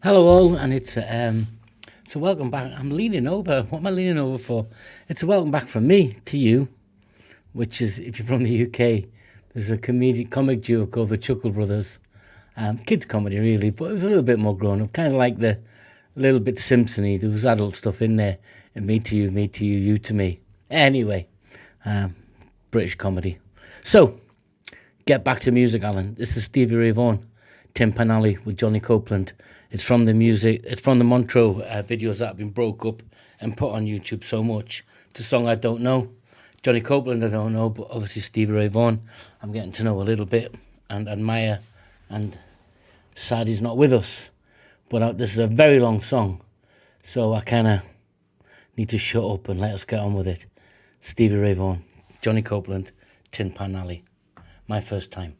Hello all, and it's a welcome back. I'm leaning over. What am I leaning over for? It's a welcome back from me to you, which is, if you're from the UK, there's a comic duo called the Chuckle Brothers. Kids comedy really, but it was a little bit more grown up, kind of like the little bit Simpson-y. There was adult stuff in there, and me to you, you to me. Anyway, British comedy. So, get back to music, Alan. This is Stevie Ray Vaughan, Tim Panally with Johnny Copeland. It's from the Montreux videos that have been broke up and put on YouTube so much. It's a song I don't know. Johnny Copeland I don't know, but obviously Stevie Ray Vaughan I'm getting to know a little bit and admire, and sad he's not with us. But this is a very long song, so I kind of need to shut up and let us get on with it. Stevie Ray Vaughan, Johnny Copeland, Tin Pan Alley. My first time.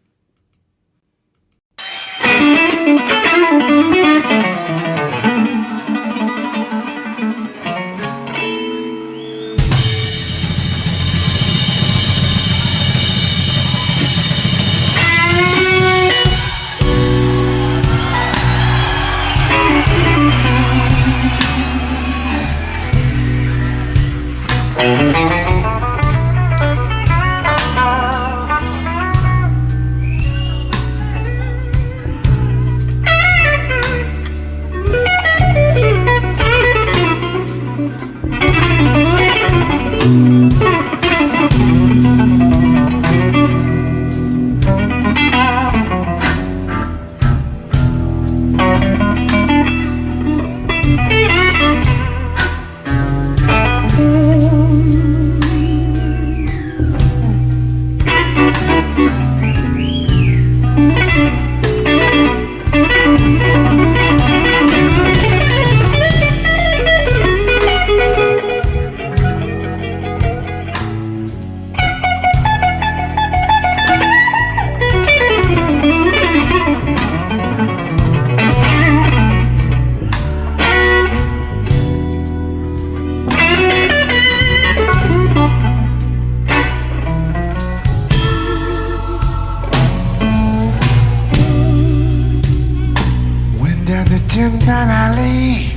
Down the Tin Pan Alley,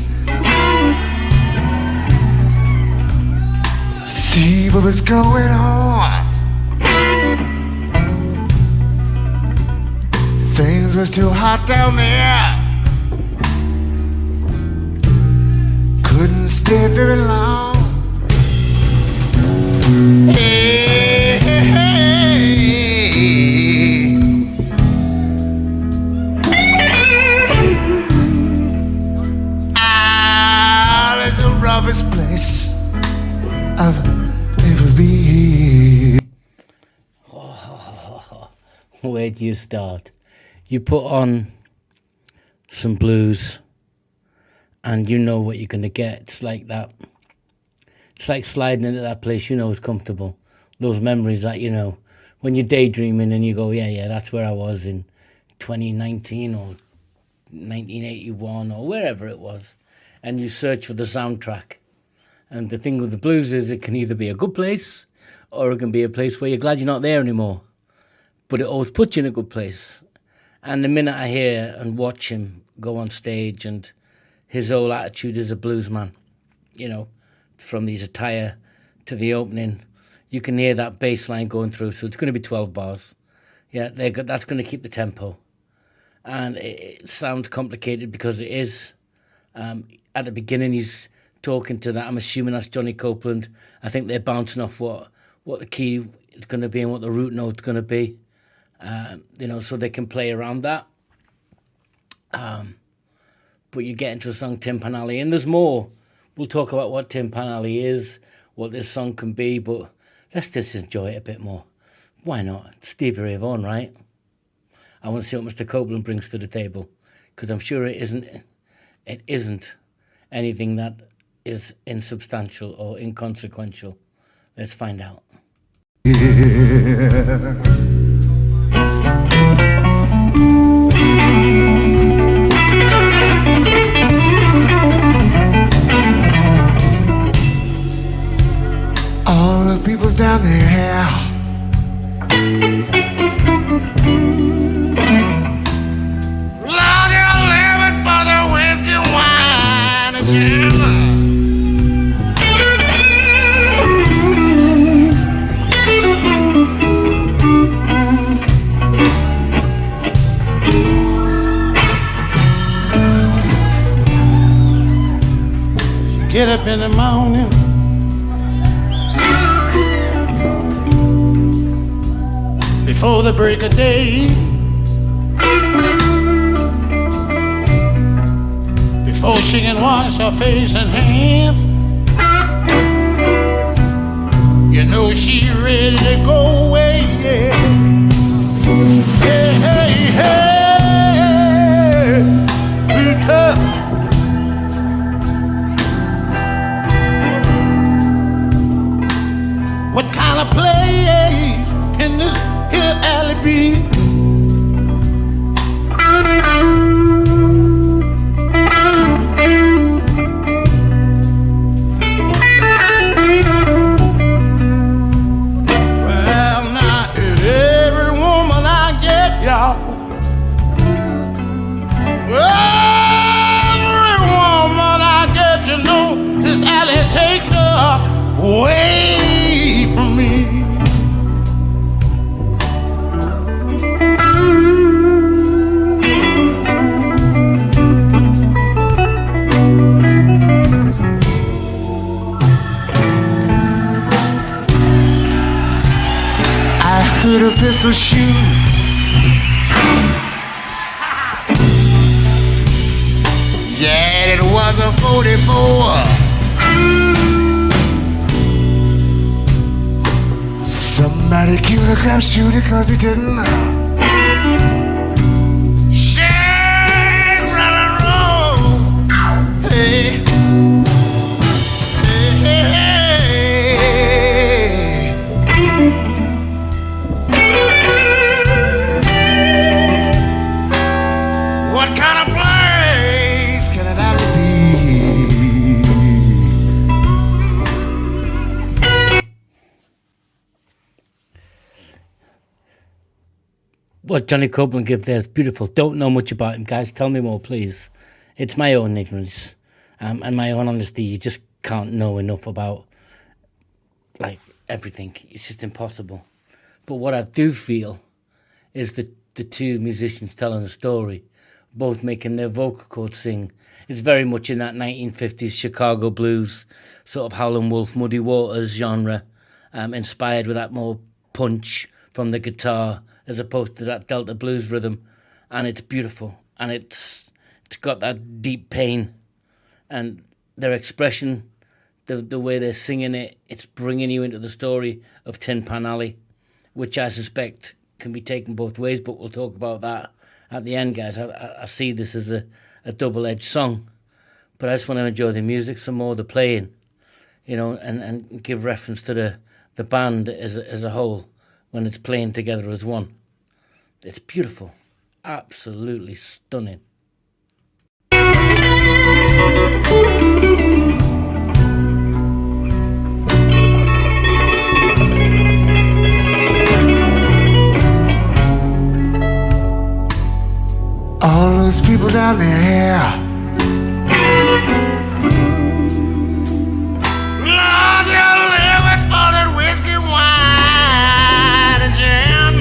see what was going on. Things was too hot down there, couldn't stay very long. Hey, hey, hey. Roughest place I've ever been. Where do you start? You put on some blues and you know what you're going to get. It's like that. It's like sliding into that place you know is comfortable. Those memories that you know. When you're daydreaming and you go, yeah, that's where I was in 2019 or 1981 or wherever it was. And you search for the soundtrack. And the thing with the blues is it can either be a good place or it can be a place where you're glad you're not there anymore. But it always puts you in a good place. And the minute I hear and watch him go on stage and his whole attitude as a blues man, you know, from his attire to the opening, you can hear that bass line going through. So it's going to be 12 bars. Yeah, that's going to keep the tempo. And it sounds complicated because it is. At the beginning, he's talking to that. I'm assuming that's Johnny Copeland. I think they're bouncing off what the key is going to be and what the root note's going to be, so they can play around that. But you get into a song, Tim Pan Alley, and there's more. We'll talk about what Tim Pan Alley is, what this song can be, but let's just enjoy it a bit more. Why not? Stevie Ray Vaughan, right? I want to see what Mr. Copeland brings to the table, because I'm sure it isn't anything that is insubstantial or inconsequential. Let's find out. All the people's down there, Lord, you're living for the whiskey. get up in the morning, before the break of day, before she can wash her face and hands, you know she ready to go away, yeah. Hey, hey, hey, because what kind of place in this here alley be? Well, not every woman I get, y'all. Every woman I get, you know, this alley takes her away from me. I heard a pistol shoot. Yeah, it was a 44. Somebody killed a crap shooter cause he didn't shake, run and roll. Hey. Hey, hey, hey. What kind of place can it alley be? What Johnny Copeland give there is beautiful. Don't know much about him, guys. Tell me more, please. It's my own ignorance and my own honesty. You just can't know enough about, like, everything. It's just impossible. But what I do feel is the two musicians telling a story, both making their vocal cords sing. It's very much in that 1950s Chicago blues, sort of Howlin' Wolf, Muddy Waters genre, inspired with that more punch from the guitar as opposed to that Delta blues rhythm. And it's beautiful. And it's got that deep pain. And their expression, the way they're singing it, it's bringing you into the story of Tin Pan Alley, which I suspect can be taken both ways, but we'll talk about that at the end, guys. I see this as a double-edged song, but I just want to enjoy the music some more, the playing, you know, and give reference to the band as a whole when it's playing together as one. It's beautiful, absolutely stunning. All those people down there, Lord, you're living for that whiskey, wine, and gin.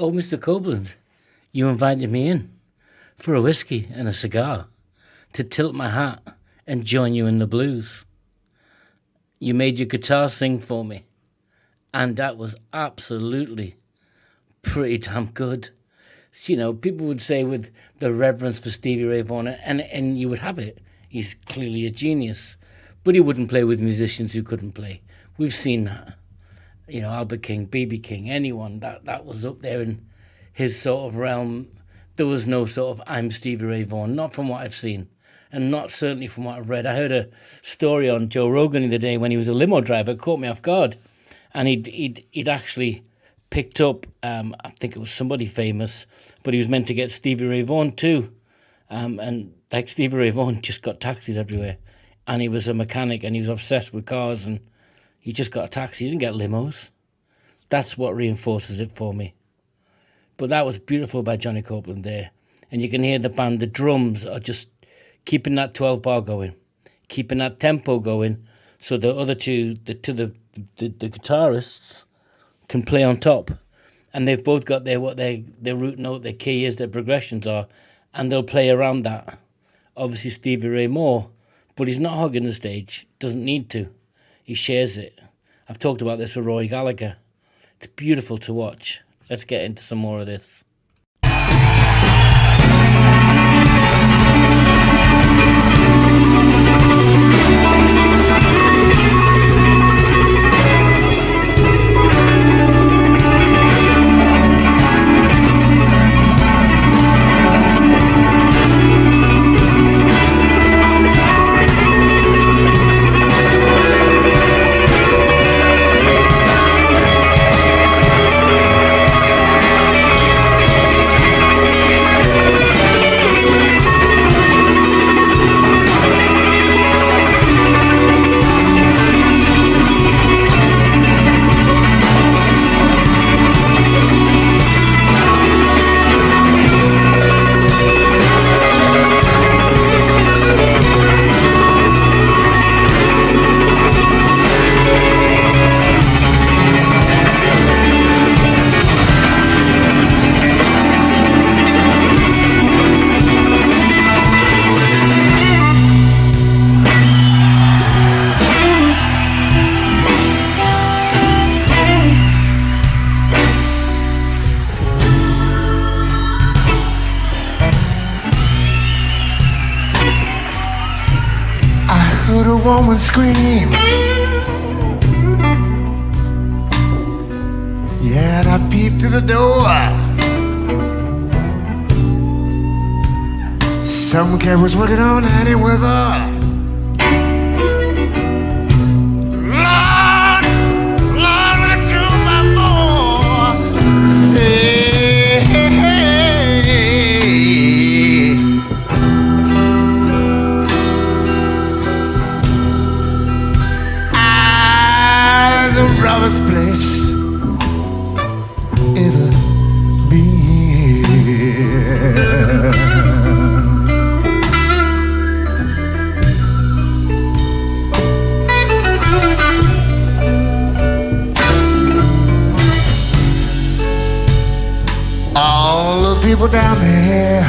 "Oh, Mr. Copeland, you invited me in for a whiskey and a cigar to tilt my hat and join you in the blues. You made your guitar sing for me, and that was absolutely pretty damn good." You know, people would say with the reverence for Stevie Ray Vaughan, and you would have it. He's clearly a genius, but he wouldn't play with musicians who couldn't play. We've seen that. You know, Albert King, B.B. King, anyone that was up there in his sort of realm. There was no sort of "I'm Stevie Ray Vaughan," not from what I've seen, and not certainly from what I've read. I heard a story on Joe Rogan the other day when he was a limo driver. It caught me off guard, and he'd actually picked up, I think it was somebody famous, but he was meant to get Stevie Ray Vaughan too. And like Stevie Ray Vaughan just got taxis everywhere. And he was a mechanic and he was obsessed with cars and he just got a taxi. He didn't get limos. That's what reinforces it for me. But that was beautiful by Johnny Copeland there. And you can hear the band, the drums are just keeping that 12 bar going, keeping that tempo going, so the other two, the guitarists, can play on top, and they've both got their root note, their key is, their progressions are, and they'll play around that. Obviously Stevie Ray more, but he's not hogging the stage, doesn't need to. He shares it. I've talked about this with Roy Gallagher. It's beautiful to watch. Let's get into some more of this. Woman scream. Yeah, and I peeped through the door. Some cat was working on any weather. Lord, Lord, went through my more. Hey, hey, hey. The roughest place ever been. All the people down there,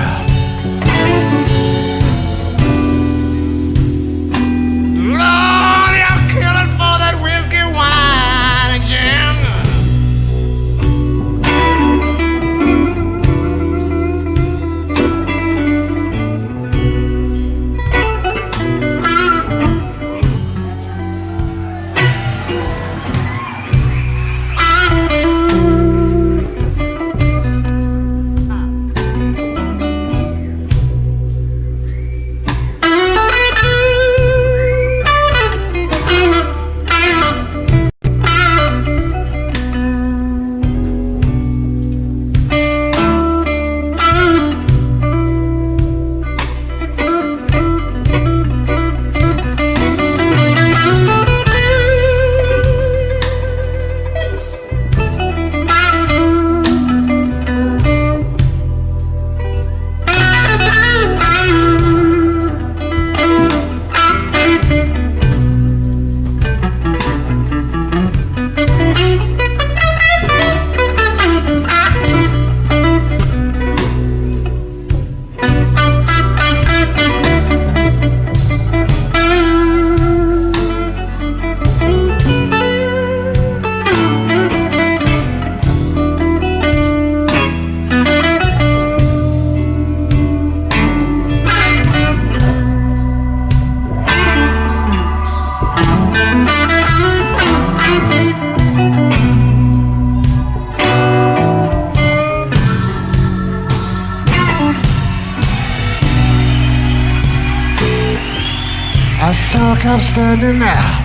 saw come standing now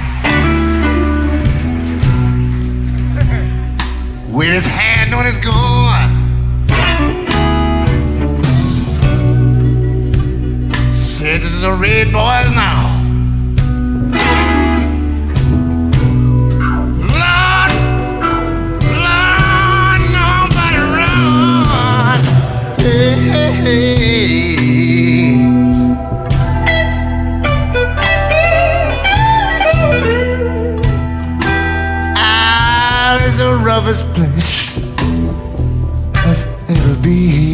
with his hand on his gun. Said this is a red boys now. Lord, Lord, nobody run. Hey, hey, hey. Ah, it's the roughest place I've ever been.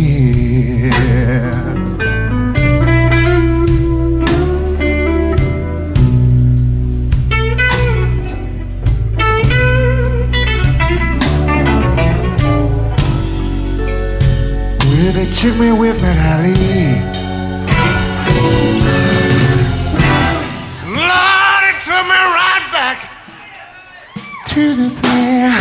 Well, they took me with me, Ali. Lord, it took me right back to the prayer.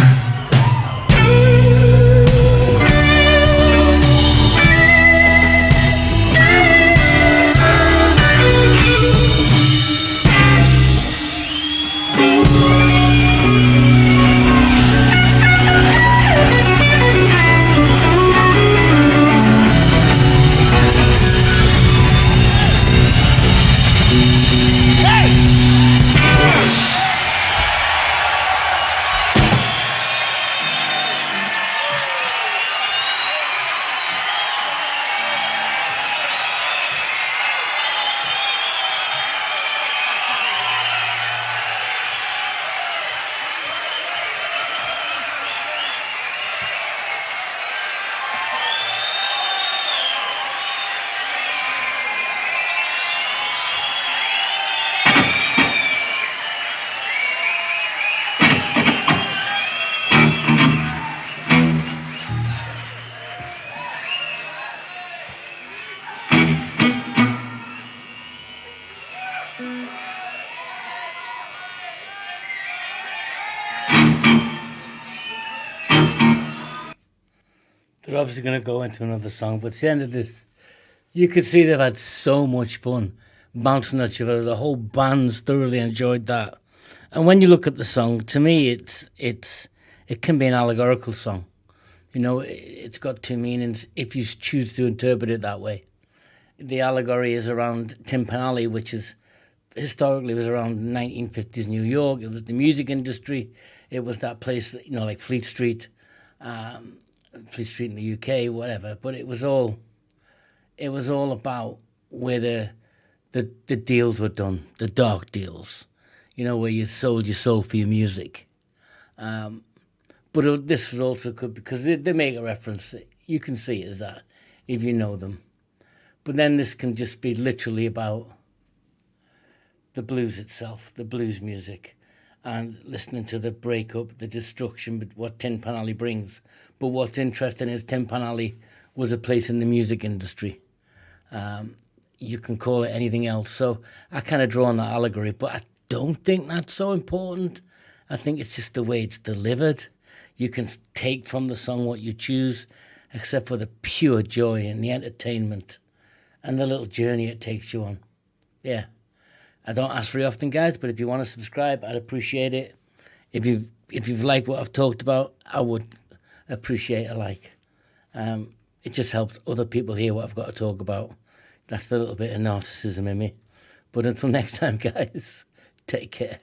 They're obviously going to go into another song, but at the end of this, you could see they've had so much fun bouncing at each other. The whole band's thoroughly enjoyed that. And when you look at the song, to me, it can be an allegorical song. You know, it's got two meanings if you choose to interpret it that way. The allegory is around Tin Pan Alley, which is historically was around 1950s New York. It was the music industry. It was that place, you know, like Fleet Street in the UK, whatever. But it was all about where the deals were done, the dark deals, you know, where you sold your soul for your music. But this was also good because they make a reference. You can see it as that if you know them. But then this can just be literally about the blues itself, the blues music, and listening to the breakup, the destruction, but what Tin Pan Alley brings. But what's interesting is Tin Pan Alley was a place in the music industry. You can call it anything else. So I kind of draw on that allegory, but I don't think that's so important. I think it's just the way it's delivered. You can take from the song what you choose, except for the pure joy and the entertainment and the little journey it takes you on. Yeah. I don't ask very often, guys, but if you want to subscribe, I'd appreciate it. If you've liked what I've talked about, I would appreciate a like. It just helps other people hear what I've got to talk about. That's the little bit of narcissism in me. But until next time, guys, take care.